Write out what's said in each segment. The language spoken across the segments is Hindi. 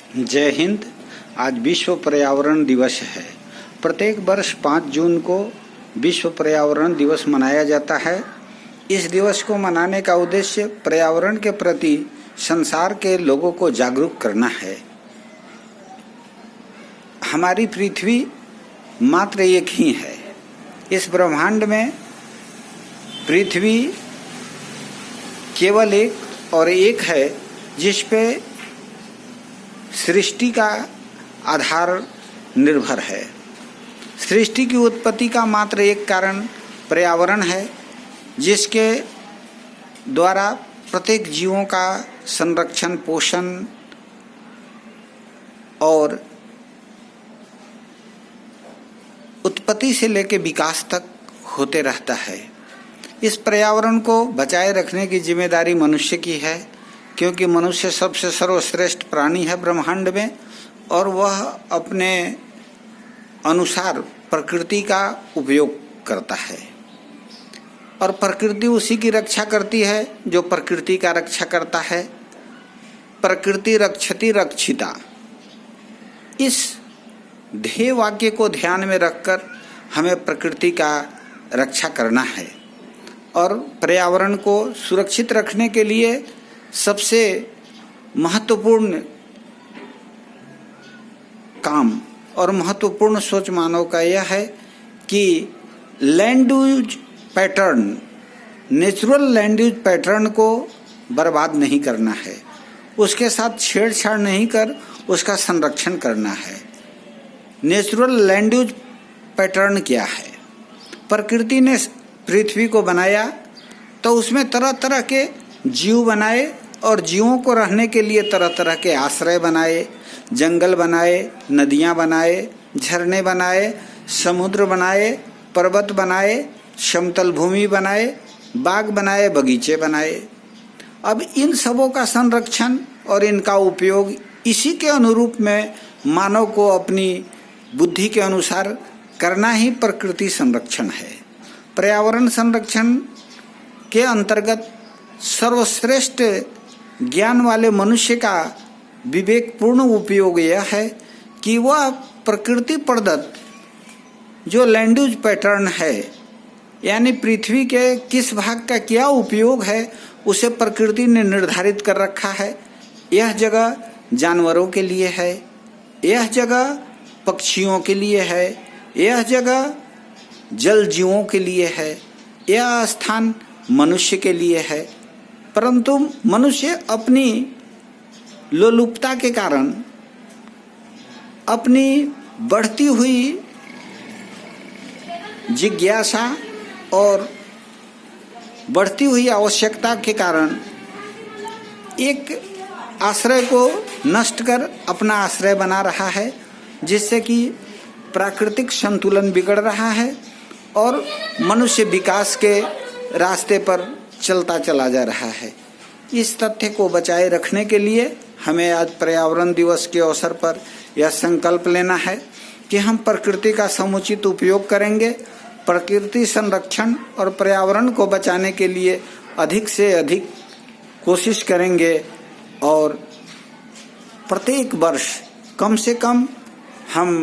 जय हिंद। आज विश्व पर्यावरण दिवस है। प्रत्येक वर्ष 5 जून को विश्व पर्यावरण दिवस मनाया जाता है। इस दिवस को मनाने का उद्देश्य पर्यावरण के प्रति संसार के लोगों को जागरूक करना है। हमारी पृथ्वी मात्र एक ही है। इस ब्रह्मांड में पृथ्वी केवल एक और एक है जिस पे सृष्टि का आधार निर्भर है। सृष्टि की उत्पत्ति का मात्र एक कारण पर्यावरण है, जिसके द्वारा प्रत्येक जीवों का संरक्षण, पोषण और उत्पत्ति से लेकर विकास तक होते रहता है। इस पर्यावरण को बचाए रखने की जिम्मेदारी मनुष्य की है, क्योंकि मनुष्य सबसे सर्वश्रेष्ठ प्राणी है ब्रह्मांड में, और वह अपने अनुसार प्रकृति का उपयोग करता है और प्रकृति उसी की रक्षा करती है जो प्रकृति का रक्षा करता है। प्रकृति रक्षति रक्षिता, इस ध्येय वाक्य को ध्यान में रखकर हमें प्रकृति का रक्षा करना है। और पर्यावरण को सुरक्षित रखने के लिए सबसे महत्वपूर्ण काम और महत्वपूर्ण सोच मानव का यह है कि land use pattern, natural land use pattern को बर्बाद नहीं करना है, उसके साथ छेड़छाड़ नहीं कर उसका संरक्षण करना है। नेचुरल लैंड यूज पैटर्न क्या है? प्रकृति ने पृथ्वी को बनाया तो उसमें तरह तरह के जीव बनाए और जीवों को रहने के लिए तरह तरह के आश्रय बनाए, जंगल बनाए, नदियाँ बनाए, झरने बनाए, समुद्र बनाए, पर्वत बनाए, समतल भूमि बनाए, बाग बनाए, बगीचे बनाए। अब इन सबों का संरक्षण और इनका उपयोग इसी के अनुरूप में मानव को अपनी बुद्धि के अनुसार करना ही प्रकृति संरक्षण है। पर्यावरण संरक्षण के अंतर्गत सर्वश्रेष्ठ ज्ञान वाले मनुष्य का विवेकपूर्ण उपयोग यह है कि वह प्रकृति प्रदत्त जो लैंड यूज पैटर्न है, यानी पृथ्वी के किस भाग का क्या उपयोग है, उसे प्रकृति ने निर्धारित कर रखा है। यह जगह जानवरों के लिए है, यह जगह पक्षियों के लिए है, यह जगह जल जीवों के लिए है, यह स्थान मनुष्य के लिए है। परंतु मनुष्य अपनी लोलुपता के कारण, अपनी बढ़ती हुई जिज्ञासा और बढ़ती हुई आवश्यकता के कारण एक आश्रय को नष्ट कर अपना आश्रय बना रहा है, जिससे कि प्राकृतिक संतुलन बिगड़ रहा है और मनुष्य विकास के रास्ते पर चलता चला जा रहा है। इस तथ्य को बचाए रखने के लिए हमें आज पर्यावरण दिवस के अवसर पर यह संकल्प लेना है कि हम प्रकृति का समुचित उपयोग करेंगे, प्रकृति संरक्षण और पर्यावरण को बचाने के लिए अधिक से अधिक कोशिश करेंगे और प्रत्येक वर्ष कम से कम हम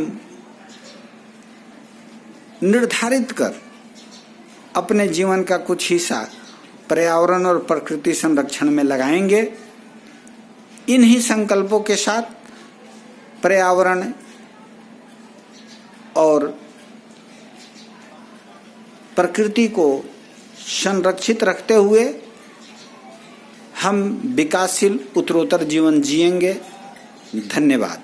निर्धारित कर अपने जीवन का कुछ हिस्सा पर्यावरण और प्रकृति संरक्षण में लगाएंगे। इन्हीं संकल्पों के साथ पर्यावरण और प्रकृति को संरक्षित रखते हुए हम विकासशील उत्तरोत्तर जीवन जिएंगे। धन्यवाद।